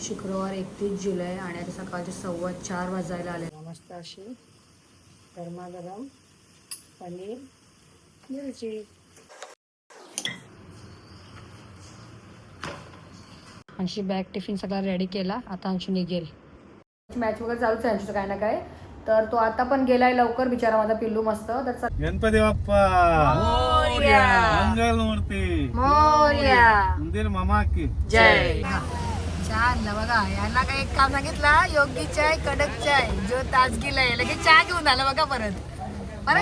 शुक्रवार 31 जुलै आणि आता सकाळचे 4:15 वाजायला आले. मस्त अशी गरमागरम पनीर मिरची. अंशी बॅग टिफिन सगळा रेडी केला. आता अंशू निघेल. मॅच वगैरे चालूच आहे अंशूचं काय ना काय. तर तो आता पण गेलाय लवकर बिचारा माझा पिल्लू मस्त. तर गणपती बाप्पा मोरया मंगलमूर्ती मोरया मंदिर मामा की जय. छान ना बघा. यांना काही एक काम सांगितला, योगी चाय कडक चाय जो ताजगीला आहे. लगेच चहा घेऊन आला बघा. परत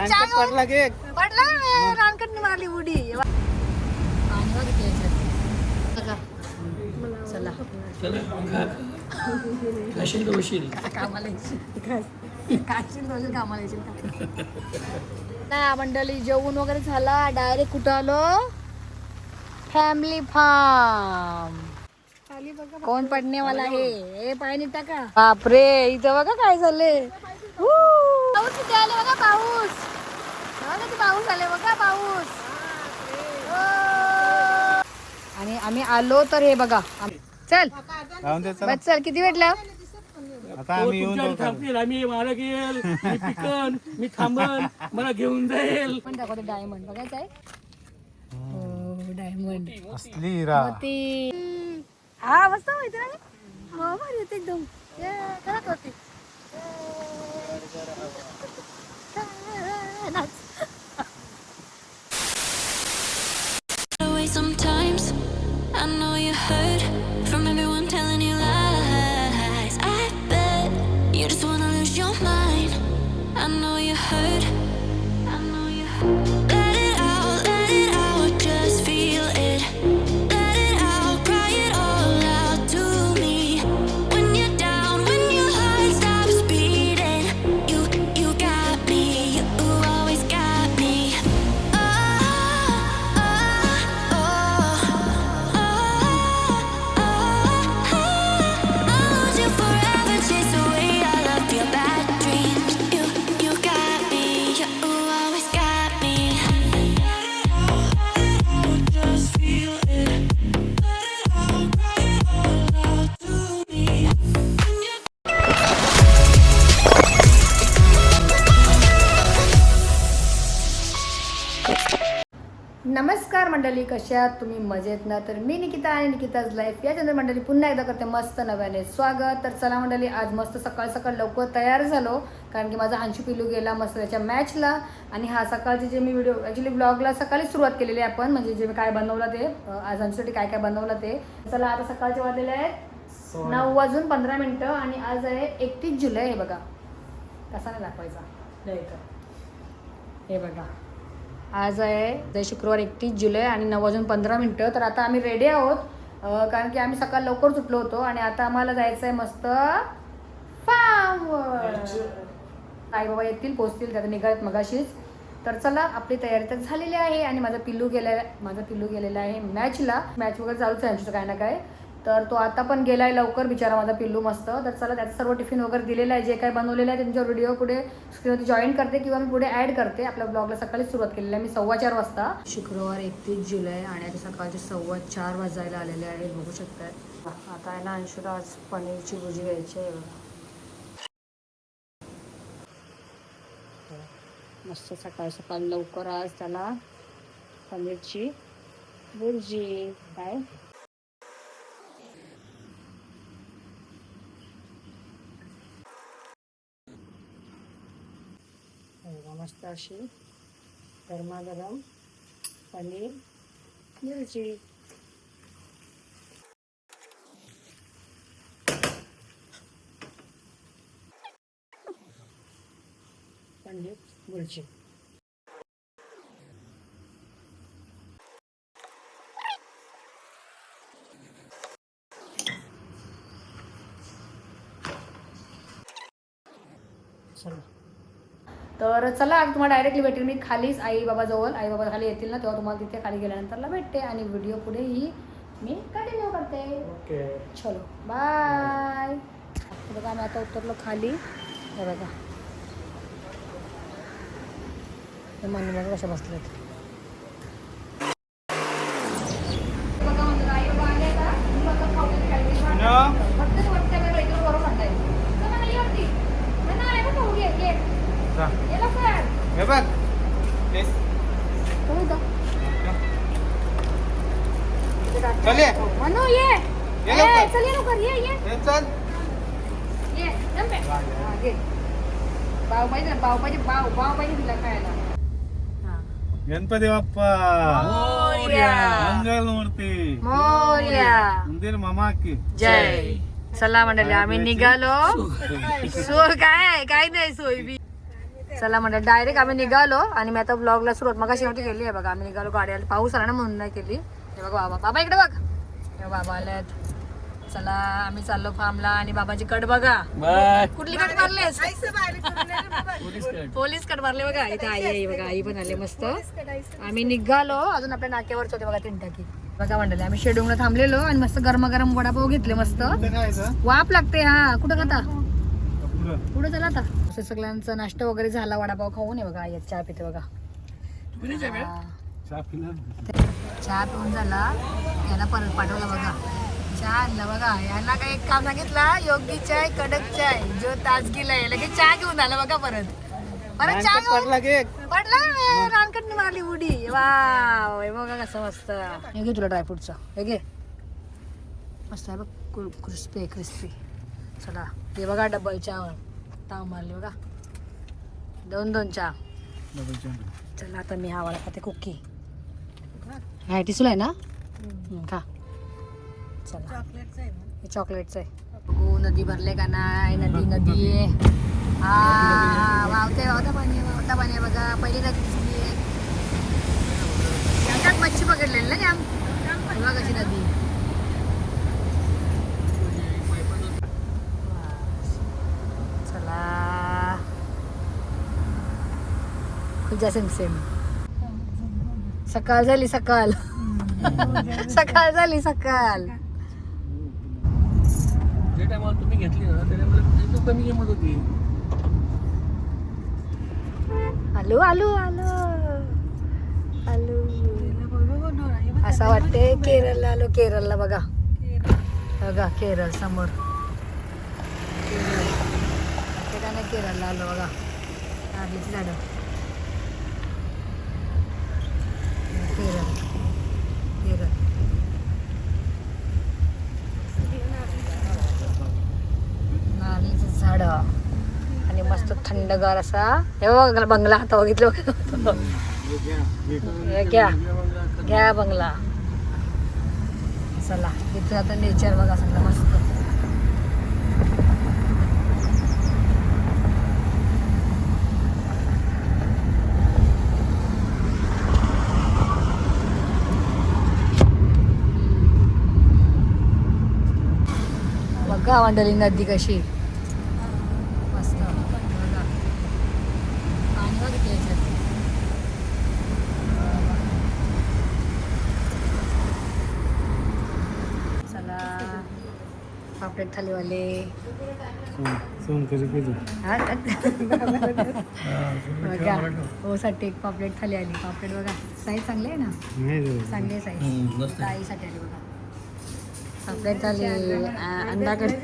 चहा पडला केक पडला. रानकटने मारली उडी. आणि बघ इथे याच्यात बघा. चला कामाला ना मंडळी. जेवण वगैरे झाला. डायरेक्ट कुठं आलो? Family farm. कोण पडणे वाला आहे? हे पाणी टाका. बापरे इथं बघा काय झालंय. पाऊस किती आले बघा. पाऊस पाऊस आले बघा. पाऊस. आणि आम्ही आलो तर हे बघा. चल बस चल. किती भेटलं? आता आम्ही येऊन आम्ही मला घेईल, मी पिकन, मी थांबन, मला घेऊन जाईल. पण दाखवते डायमंड बघायचं आहे. हो डायमंड असली हिरा. हा मस्त माहिती ना. हो भारी होते एकदम. घरात होती. Sometimes I know you heard from everyone telling you lies. I bet you just wanna lose your mind. I know you heard. I know you heard. Let it out, just feel it. Let it out, cry it all out to me. When you're down, when your heart stops beating, you got me, you always got me. नमस्कार मंडळी, कशा आहात तुम्ही? मजेत ना? तर मी निकिता आणि Nikita's life या चॅनल मंडळी पुन्हा एकदा करते मस्त नव्याने स्वागत. तर चला मंडळी, आज मस्त सकाळ सकाळ लवकर तयार झालो कारण की माझा अंशू पिल्लू गेला मस्त त्याच्या मॅचला. आणि हा सकाळचे जे मी व्हिडिओ ॲक्च्युली ब्लॉगला सकाळी सुरुवात केलेली आहे आपण, म्हणजे जे मी काय बनवलं ते आज अंशूसाठी काय काय बनवलं ते. चला आता सकाळचे वाजलेले आहेत 9:15 आणि आज आहे 31 जुलै. हे बघा कसा नाही दाखवायचा. हे बघा आज आहे शुक्रवार 31 जुलै आणि 9:15. तर आता आम्ही रेडी आहोत कारण की आम्ही सकाळ लवकर सुटलो होतो आणि आता आम्हाला जायचं आहे मस्त फार्मवर. आई बाबा येतील, पोचतील, त्यात निघात मगाशीच. तर चला आपली तयारी तर झालेली आहे आणि माझा पिल्लू गेलेला आहे मॅचला. मॅच वगैरे चालूच आहे आमचं काय ना काय. तर तो आता पण गेलाय लवकर बिचारा माझा पिल्लू मस्त. तर चला त्याचं सर्व टिफिन वगैरे दिलेलं आहे, जे काही बनवलेलं आहे त्यांच्या व्हिडिओ पुढे स्क्रीनवरती जॉईन करते किंवा मी पुढे ॲड करते. आपल्या ब्लॉगला सकाळी सुरुवात केलेली आहे मी 4:15 वाजता. शुक्रवार 31 जुलै आणि आता सकाळचे 4:15 वाजायला आलेले आहे. बघू शकताय. आता आहे ना अंशूला आज पनीरची भुर्जी घ्यायची आहे. मस्त सकाळ सकाळ लवकर आज त्याला पनीरची भुर्जी. काय मस्त अशी गरमागरम पनीर मिरची. पनीर मिरची. तर चला आज तुम्हाला डायरेक्टली भेटेल मी खालीच आई बाबाजवळ. आई बाबा खाली येतील ना तेव्हा तुम्हाला तिथे खाली गेल्यानंतरला भेटते आणि व्हिडिओ पुढे ही मी कंटिन्यू करते. ओके चलो बाय. बघा आम्ही आता उतरलो खाली. हे बघा मन बघा कशा बसलेत. बघा म्हणजे आई बाबा आले आता. भाऊ, ये ये जा. ये लवकर. हे बघ हे. कोण इथं? चल ये. मनू ये ये ए, लवकर. चल ये लवकर ये ये हे चल. ये जंपे. हा, घे. पाव पाहिजे ना, पाव पाहिजे, पाव पाहिजे तुला खायला. हा. गणपती बाप्पा मोरया. मंगलमूर्ती मोरया. मंदिर मामा की जय. चला मंडळी आम्ही निघालो. सोय काय नाही सोय बी. चला मंडळी डायरेक्ट आम्ही निघालो आणि मी आता ब्लॉगला सुरुवात मग शेवटी केली आहे बघा. आम्ही निघालो, गाडी आली, पाऊस आला ना म्हणून नाही केली. हे बघा बाबा इकडे बघ. हे बाबा आल्यात. चला आम्ही चाललो फार्मला आणि बाबाची कट बघा. बाय कुठली कट मारलेस? Police cut. पोलीस कट मारले बघा. इथे आई आहे बघा, आई पण आले मस्त. आम्ही निघालो, अजून आपल्या नाक्यावरच होते बघा 3 टाकी. बघा मंडळी आम्ही शेडूंगला थांबलेलो आणि मस्त गरम वडापाव घेतले मस्त. कुठं खायचं? वाप लागते. हा कुठं खाता? पुढं. पुढे चला आता. असं सगळ्यांचा नाश्ता वगैरे झाला, वडापाव खाऊन आहे बघा. आई चहा पिते बघा. हा. चहा पिला. चहा पिऊन झाला, याला परत पाठवला बघा. चहा आणला बघा. यांना काय एक काम सांगितला, योगी चाय कडक चाय जो ताजगीला आहे. लगेच चहा घेऊन आला बघा. परत चहा घेऊन पडला केक. पडला. रानकडनी मारली उडी. वाव हे बघा कसं मस्त. हे घे तुला ड्रायफ्रूटचं. हे घे मस्त आहे बघ, क्रिस्पी. चला हे बघा डबल चहा ताव मारली बघा. 2 चहा. चला आता मी हा वाला खाते कुकी. हा टिसूल आहे ना, खा. चला हे चॉकलेटचं आहे. हो नदी भरले का नाही? नदी आहे. हा वावता पाणी आहे बघा. पहिली नदी दिसली आहे. याच्यात मच्छी पकडलेली ना जाम. बघा कशी नदी. चला खुजा सेम. सकाळ झाली सकाळ. सकाळ झाली सकाळ. जे टायमाला तुम्ही घेतली ना त्या टायमाला एकदम कमी किंमत होती. आलो असं वाटते केरळला आलो. केरळला बघा केरळ समोर. केरळला आलो बघा. नारळीची झाडं. केरळ नारळीचं झाड आणि मस्त थंडगार असा. हे बघा बंगला आता बघितलं. घ्या बंगला. चला इथे आता नेचर बघा सगळं मस्त. बघा मंडळी नदी कशी मस्त. बघा पाणी बघितलं याच्यात. चला पापलेट थालीवाले. हा बघा हो साठी एक पापलेट थाली आली. पापलेट बघा साईज चांगली आहे ना, चांगली आहे साईज. ताईसाठी आली बघा पापलेट थाली. अंडा कढी.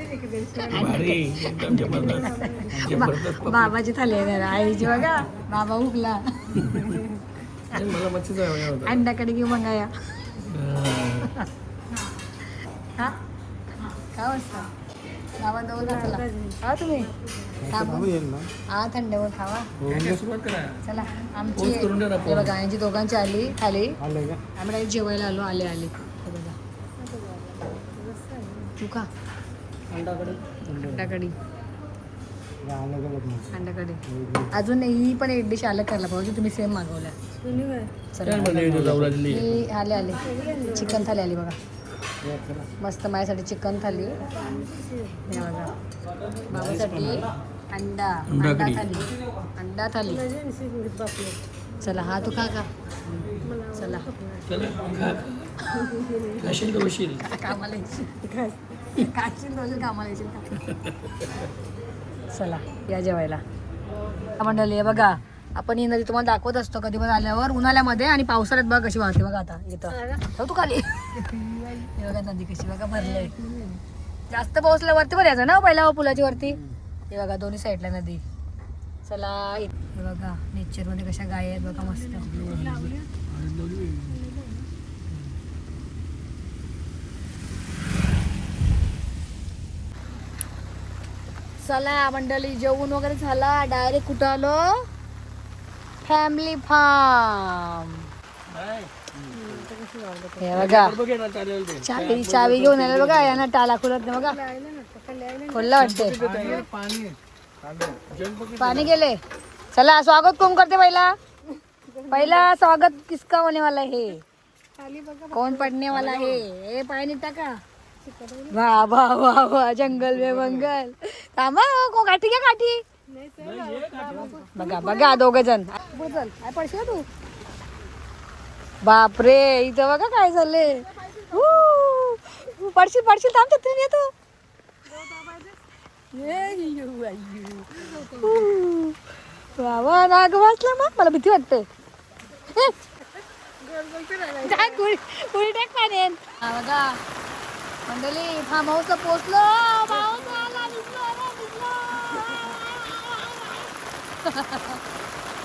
बाबाची थाली आहे ना आईची बघा. बाबा उगला. मला मच्छीचा आवडला. अंडा कढी घेऊ मंगाया. हा काय वाजता बाबा जवळ चला. हा तुम्ही हा थंडीवर खावा. सुरुवात करा. चला आमची पोस्ट करून द्या ना हे बघा यांची दोघांची आली थाली. आलंय का? आम्ही direct जेवायला आलो. आले हे बघा. तू का अंडा कढी. अंडा कढी अजून ही पण एक डिश अलग करायला पाहिजे. तुम्ही सेम मागवल्या. ही आले चिकन थाली आली बघा. मस्त माझ्यासाठी चिकन थाली. हे बघा बाबासाठी अंडा थाली. चला हा तू खा का. चला कामाला येशील चला या जेवायला. मंडळी हे बघा आपण ही नदी तुम्हाला दाखवत असतो कधी पण आल्यावर उन्हाळ्यामध्ये आणि पावसाळ्यात बघा कशी वाहते बघा. आता इथं तू खाली हे बघा नदी कशी बघा भरलंय. जास्त पाऊसला वरती पण यायचं ना पहिल्या पुलाची वरती. हे बघा दोन्ही साईडला नदी. चला हे बघा नेचर मध्ये कशा गाय आहेत बघा मस्त. चला मंडळी जेवण वगैरे झाला. डायरेक्ट कुठं आलो? Family farm. हे बघा चावी चावी घेऊन आले बघा. यांना टाला खुलत नाही बघा. खोलला वाटते. पाणी गेले. चला स्वागत कोण करते? पहिला स्वागत किसका होने वाला है? कौन पडने वाला है? हे पाणी टाका. वाह वाह वाह वाह. जंगल में मंगल. थांबा को काठी घ्या काठी. बघा बघा दोघ जण. चल काय पडशील तू? बापरे इथं बघा काय झालंय. पडशील पडशील. थांब तिथून येतो. बाबा नाग वाचला. मग मला भीती वाटते. कुणी टाक पाणी. बघा मंडळी फार्म हाऊस पोचलो. पाऊस आला.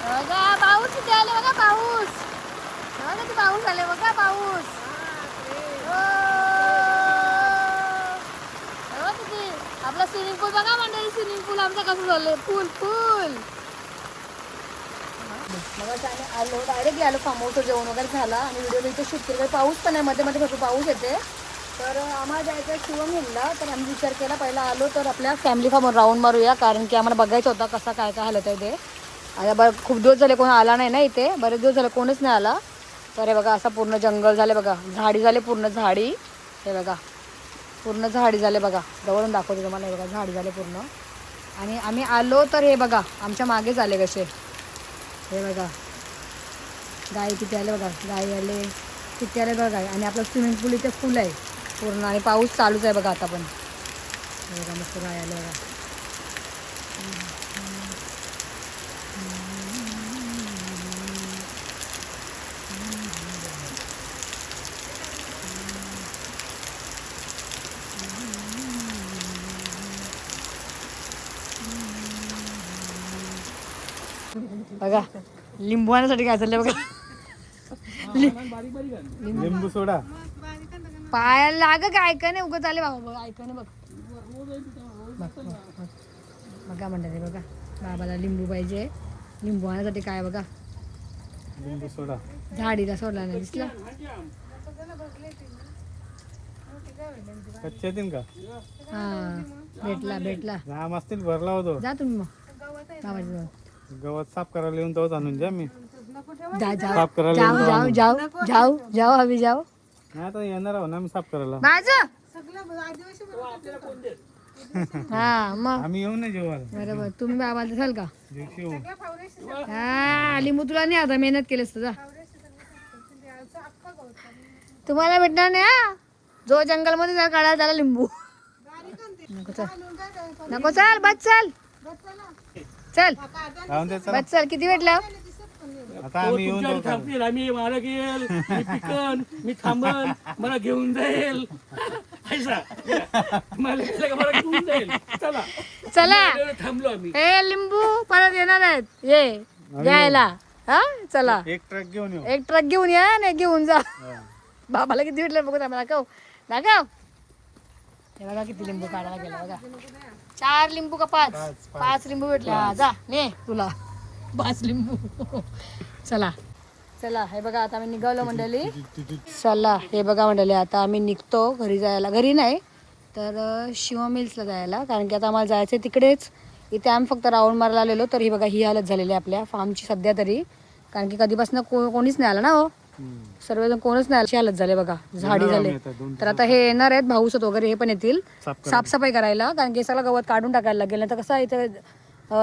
बघा पाऊस किती आले बघा. पाऊस बघा किती पाऊस आले बघा. पाऊस किती. आपला स्विमिंग पूल बघा मंडळी. स्विमिंग पूल आमचं कसं झालंय. फुल फुल. आलो डायरेक्ट आलो फार्म हाऊसवर. जेवण वगैरे झाला आणि व्हिडिओ इथे शूट केलं. पाऊस पण आहे मध्ये मध्ये भरपूर पाऊस येते. तर आम्हाला जायचं आहे शिवम हिलला. तर आम्ही विचार केला पहिला आलो तर आपल्या फॅमिली फार्मवर राऊंड मारूया. कारण की आम्हाला बघायचं होतं कसं काय काय हालत आहे ते. आता खूप दिवस झाले कोण आला नाही ना इथे. बरेच दिवस झाले कोणच नाही आला. तर हे बघा असं पूर्ण जंगल झाले बघा. झाडी झाले पूर्ण झाडी. हे बघा पूर्ण झाडी झाले बघा. जवळून दाखवते तुम्हाला. हे बघा झाडी झाले पूर्ण. आणि आम्ही आलो तर हे बघा आमच्या मागेच आले कसे. हे बघा गाय किती आले बघा. गाय आले किती आले बघा गाय. आणि आपलं स्विमिंग पूल इथे फुल आहे पूर्ण. आणि पाऊस चालूच आहे बघा आता पण. हे बघा मस्त गाय आले बघा. बघा लिंबू आणण्यासाठी काय चाललंय बघा. लिंबू सोडा. पायाला लाग काय ऐका नाही उगत आले बाबा. बघा ऐका नाही बघ. बघा म्हणतात बघा बाबाला लिंबू पाहिजे. लिंबू आणण्यासाठी काय बघा. लिंबू सोडा. झाडीला सोडला नाही दिसला. कच्चे येतील का? हा भेटला भेटला. जाम असतील भरला होतो. जा तुम्ही मग बाबाच्या गवत साफ करायला येऊन तेव्हाच आणून द्या. मी जा जाओ साफ करायला जाओ येऊन जाओ जाओ जाओ जाओ अभी जाओ. नाही आता येणार आहो ना मी साफ करायला. माझं हा मग आम्ही येऊ ना जेवायला. बरोबर. तुम्ही बाबाला जाल का? दिवशी येऊ. हा लिंबू तुला नाही आता मेहनत केलीस तुझा. तुम्हाला भेटणार नाही हा. जो जंगलमध्ये जर काढा त्याला लिंबू नको. चल नको चल बस चल चल राहून दे चला. बस चल. किती भेटलं? आता आम्ही येऊन जाऊ. थांबतील. आम्ही मला घेईल. मी पिकन. मी थांबन. मला घेऊन जाईल. ऐसा मला घेऊन जाईल. चला चला थांबलो आम्ही. हे लिंबू परत येणार आहेत ये घ्यायला. हा चला एक ट्रक घेऊन येऊ. एक ट्रक घेऊन या नाही घेऊन जा. बाबाला किती भेटलं बघू आम्हाला. दाखव दाखव. हे बघा किती लिंबू काढायला गेला बघा. 4 लिंबू का 5? 5 लिंबू भेटले. हा जा ने तुला 5 लिंबू. चला चला हे बघा आता आम्ही निघालो मंडळी. चला हे बघा मंडळी आता आम्ही निघतो घरी जायला. घरी नाही तर शिवम मिल्सला जायला. कारण की आता आम्हाला जायचं आहे तिकडेच. इथे आम्ही फक्त राऊंड मारायला आलेलो. तर ही बघा ही हालत झालेली आहे आपल्या फार्मची सध्या तरी. कारण की कधीपासून कोणीच नाही आला ना हो. सर्वजण कोणच नाही. अशी हालत झाले बघा. झाडी झाले. तर आता हे येणार आहेत भाऊसत वगैरे. हे पण येतील साफसफाई करायला. कारण की सगळं गवत काढून टाकायला लागेल. नाही तर कसं इथे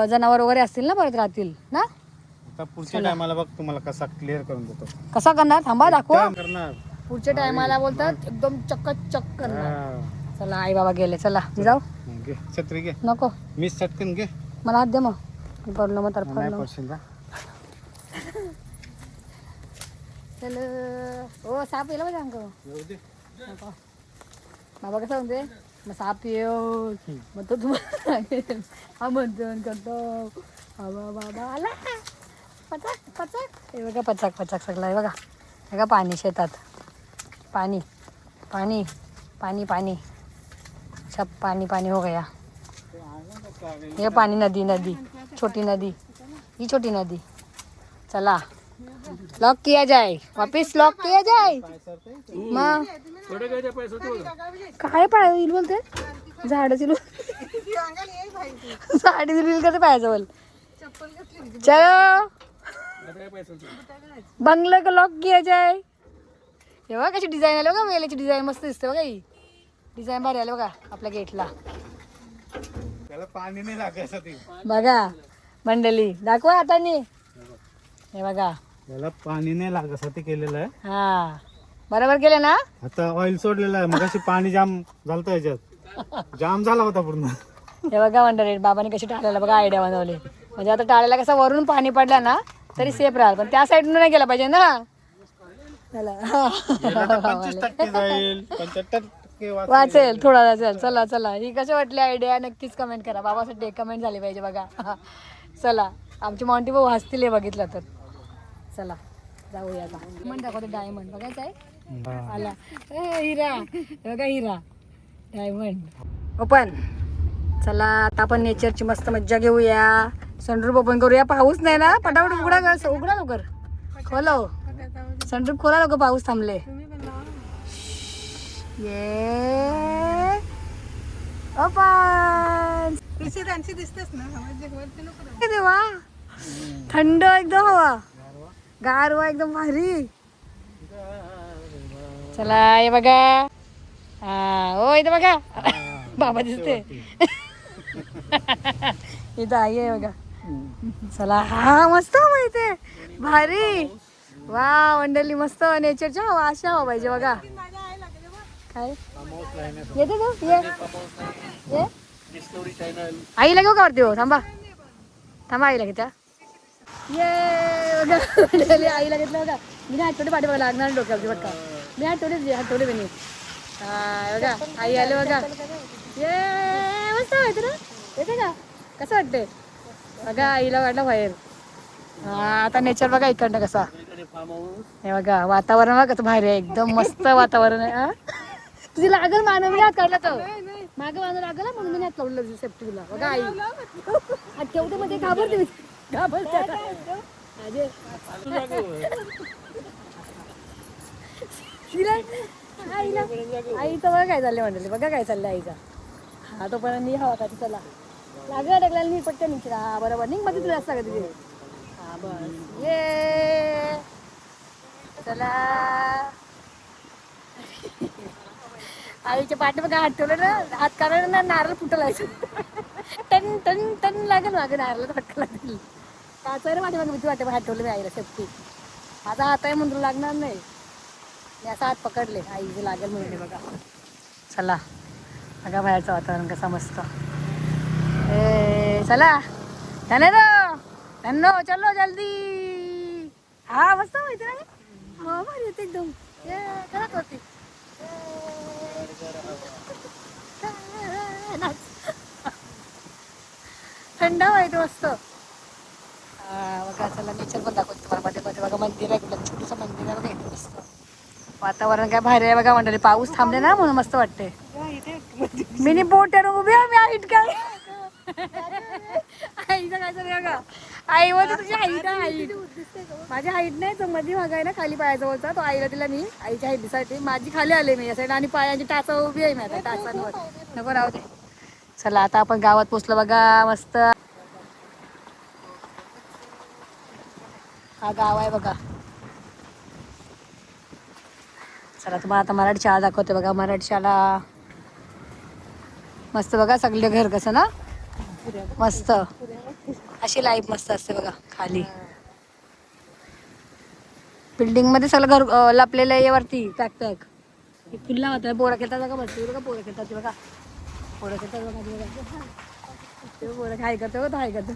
जनावर वगैरे असतील ना परत राहतील ना. आता पुढच्या टायमाला बघ तुम्हाला कसा क्लिअर करून देतो. कसा करणार थांबा दाखवा. करणार पुढच्या टायमाला बोलतात एकदम चक्क करणार. चला आई बाबा गेले. चला जाऊ. घे छत्री घे. नको मी चटकन घे. मला हात दे मग. मी पडलो मग तर नाही पडलो. पडशील का? चल ओ साप येला बघा अंक. येऊ दे. बाबा कसं म्हणते मग साप येऊ मग तो तुम्हाला सांगेल हा म्हणतो करतो बाबा बाबा आला पचक पचक हे बघा पचक पचक सगळं आहे बघा हे का पाणी शेतात पाणी पाणी पाणी पाणी सब पानी पानी हो गया ये पानी नदी नदी छोटी नदी ये छोटी नदी चला लॉक किया जाए वापिस लॉक किया जाए मग थोडं काय त्या पैसा काय पाय बोलते झाडाची झाडी रील करते पायाचं बोल चलो बंगले को लॉक किया जाए हे बघा कशी डिझाईन आली बघा वेल्याची डिझाईन मस्त दिसते बघा ही डिझाईन भारी आली बघा आपल्या गेटला त्याला पाणी नाही लागायचं ते बघा मंडळी दाखवा आता नी हे बघा त्याला पाणी नाही लागायसाठी केलेलं आहे हा बरोबर केलं ना आता ऑइल सोडलेलं आहे मगाशी पाणी जाम झालं याच्यात जाम झाला होता पूर्ण हे बघा मंडळी बाबांनी कशी टाळायला बघा आयडिया बनवली म्हणजे आता टाळायला कसं वरून पाणी पडलं ना तरी सेफ राहाल पण त्या साईडनं नाही गेला पाहिजे ना चला गेलं तर 25% जाईल 75% वाचेल थोडा वाचेल चला चला ही कशी वाटली आयडिया नक्कीच कमेंट करा बाबासाठी कमेंट झाली पाहिजे बघा चला आमची मॉन्टी भाऊ हसतील हे बघितलं तर चला जाऊया आता डायमंड दाखवतो डायमंड बघायचं आहे आला हिरा बघा हिरा डायमंड ओपन चला आता आपण नेचरची मस्त मज्जा घेऊया सनरूफ ओपन करूया पाऊस नाही ना पटापट उघडा उघडा लवकर खोलो सनरूफ खोला लवकर पाऊस थांबले ये ओपन देवा थंड एकदम हवा गारवा एकदम भारी चला हे बघा हा हो इथं बघा बाबा दिसते इथं आई आहे बघा चला हा मस्त हवा इथे भारी वा मंडळी मस्त नेचरच्या हवा अशा हवा पाहिजे बघा काय येते तू ये डिस्कवरी चॅनल आईला घेऊ का वरती हो थांबा थांबा आईला घेत्या ये बघा मंडळी आईला घेतलं बघा मी आठवडे पाठी बघा लागणार डोक्यावरती बघा मी आठवडे बनी हा बघा आई आले बघा ये मस्त वाटतं ना येते का कसं वाटते बघा आईला वाटलं बाहेर हा आता नेचर बघा इकडनं कसा फार्म हाऊस हे बघा वातावरण बघा कसं भारी आहे एकदम मस्त वातावरण आहे हा तुझी लागल मानव मी हात काढला तर मागं मानव लागला म्हणून मी हात लावलं सेफ्टी तुला बघा आई हात ठेवते मध्ये घाबरते मी घाबरते आईचं बघा काय चाललंय म्हणले बघा काय चाललंय आईचा हा तोपर्यंत मी हवा का चला लागला टाकला मी पटकन निघते हा बरोबर निघ मध्ये तुला असता का तिथे हा बस ये चला आईच्या पाठी बघा हात ठेवलं ना हात काढायला ना नारळ फुटलायचं टन टन टन लागेल मागं नारळाला फटका लागेल काचायला माझ्या मागे भीती वाटते हात ठेवलं मी आईला सेफ्टी माझा हात आहे म्हणून लागणार नाही मी असा हात पकडले आईचे लागेल म्हणून बघा चला बघा बाहेरचं वातावरण कसं मस्त ए चला धन्नो चलो जल्दी हा मस्त माहिती ना हा भारी येते एकदम करत होती थंड व्हायचं मस्त बघा चला नेचर पण दाखवते तुम्हाला मध्ये मध्ये बघा मंदिर आहे कुठलं छोटंसं मंदिर आहे बघा मस्त वातावरण काय भारी आहे बघा मंडळी पाऊस थांबले ना म्हणून मस्त वाटते मिनी बोट उभी आहे मी हाईट काय आईचं काय चालू बघा आई बोलते तुझी हाईट आहे हाईट माझी हाईट नाही तो मध्ये भाग आहे ना खाली पायाचा बोलता तो आईला दिला मी आईच्या हाईटसाठी माझी खाली आले मी या साईड आणि पायाची टाचा उभी आहे मी आता टाचांवर नको राहू दे चला आता आपण गावात पोचलो बघा मस्त हा गाव आहे बघा चला तुम्हाला आता मराठी शाळा दाखवते बघा मराठी शाळा मस्त बघा सगळे घर कसं ना मस्त अशी लाईफ मस्त असते बघा खाली बिल्डिंग मध्ये सगळं घर लपलेलं आहे वरती पॅक पॅक खुल्ला होता पोरं खेळतात बघा बसते बघा पोरं खेळतात बघा पोरं खेळतात बघा पोरं हाय करते बघा हाय करते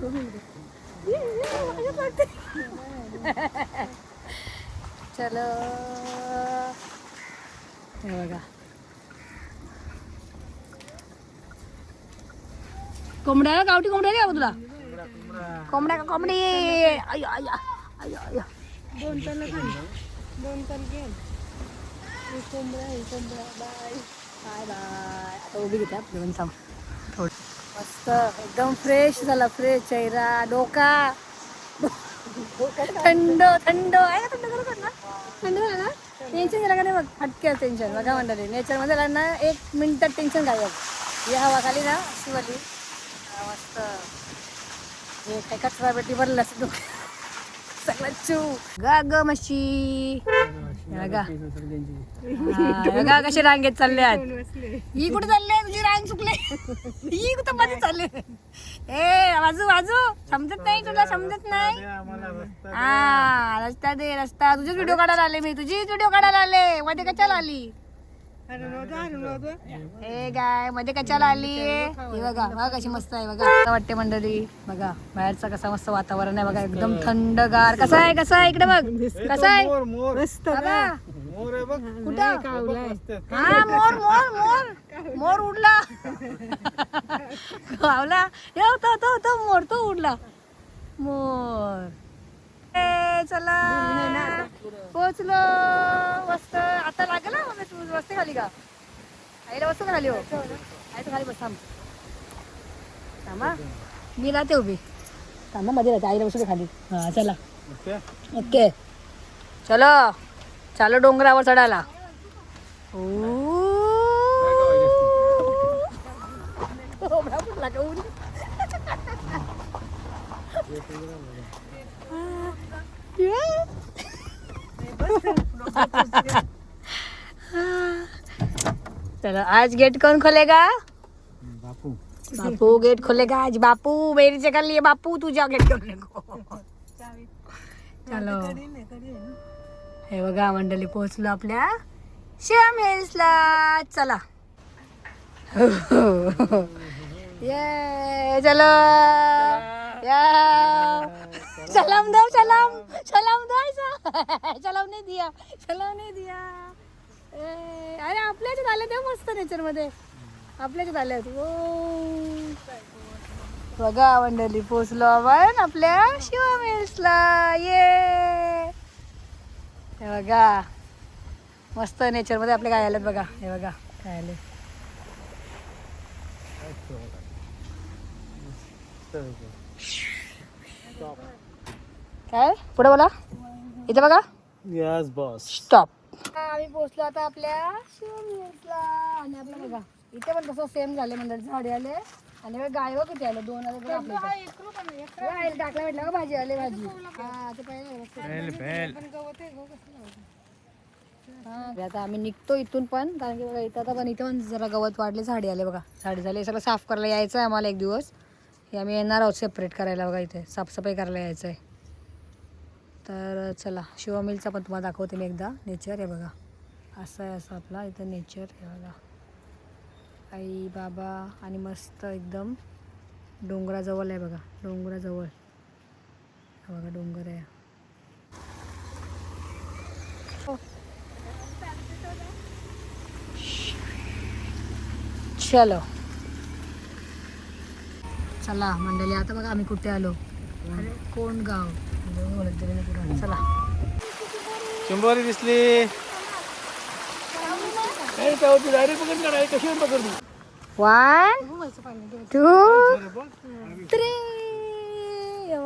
चलो हे बघा कोंबड्या गावठी कोंबड्या रे बाबा तुला कोंबड्या का कोंबडी अय्या अय्या अय्या अय्या 2 टन घे कोंबड्या बाय बाय बाय आता उभी घेते घेऊन थांब थोडं मस्त एकदम फ्रेश झाला फ्रेश चेहरा डोका थंड थंड आहे का थंड करू ना थंड झाला ना टेन्शन झालं का नाही बघ हटके टेन्शन बघा मंडळी नेचरमध्ये आला ना 1 मिनिटात टेन्शन गायब या हवा खाली ना अशी वाली मस्त हे काय कचरा पेटी भरला असतो सगळं चू गा ग मशी बघा बघा कशी रांगेत चालल्यात ही कुठे चालले तुझी रांग चुकले ही कुठं मध्ये चालले ए बाजू बाजू समजत नाही तुला समजत नाही हा रस्ता दे रस्ता तुझेच व्हिडिओ काढायला आले मी तुझीच व्हिडिओ काढायला आले मध्ये कशाला आली ए गाय मध्ये कशाला आली ही बघा बघा कशी मस्त आहे बघा वाटते मंडळी बघा बाहेरचं कसं मस्त वातावरण आहे बघा एकदम थंडगार कसं आहे इकडे बघ कसं आहे बाबा कुठं हा मोर मोर मोर मोर उडला गावला तो मोर तो उडला मोर चला पोचलो मस्त आता लागेल ना तू बसते खाली का आईला बसतो का खाली हो आई खाली बस थांबा मी राहते उभी थांबा मध्ये राहते आईला बसतो खाली हा चला ओके चलो चालो डोंगरावर चढायला चलो आज गेट कौन खोलेगा बापू बापू गेट खोलेगा आज बापू मेरी जगह लिए बापू तुझ्या गेट खोलने को चलो हे बघा मंडळी पोहोचलो आपल्या श्याम हिल्सला चला ये चलो या सलाम दो सलाम दो ऐसा सलाम नहीं दिया अरे आपल्याच आले ते मस्त नेचर मध्ये आपल्याच आले बघा मंडळी पोचलो आपण आपल्या शिवम हिल्सला ये हे बघा मस्त नेचर मध्ये आपले काय आलेत बघा हे बघा काय आले काय पुढे बोला इथे बघा यस बॉस स्टॉप आम्ही पोहोचलो आता आपल्या शिवम हिल्सला आणि आपलं बघा इथे पण तसं सेम झाले मंडळी झाडे आले आणि गाय व किती आले 2 आले टाकला भेटला का भाजी आले भाजी हा ते पहिले आता आम्ही निघतो इथून पण कारण की बघा इथं पण इथे पण जरा गवत वाढले झाडे आले बघा झाडे झाले सगळं साफ करायला यायचं आहे आम्हाला एक दिवस हे आम्ही येणार आहोत सेपरेट करायला बघा इथे साफसफाई करायला यायचं आहे तर चला शिवम हिल्सचा पण तुम्हाला दाखवते मी एकदा नेचर आहे बघा असं आहे असं आपला इथं नेचर हे बघा आई बाबा आणि मस्त एकदम डोंगराजवळ आहे बघा डोंगराजवळ बघा डोंगर आहे चलो चला मंडळी आता बघा आम्ही कुठे आलो कोण गाव चला चिंबोरी दिसली डायरेक्ट पकड कशी पकडली 1 2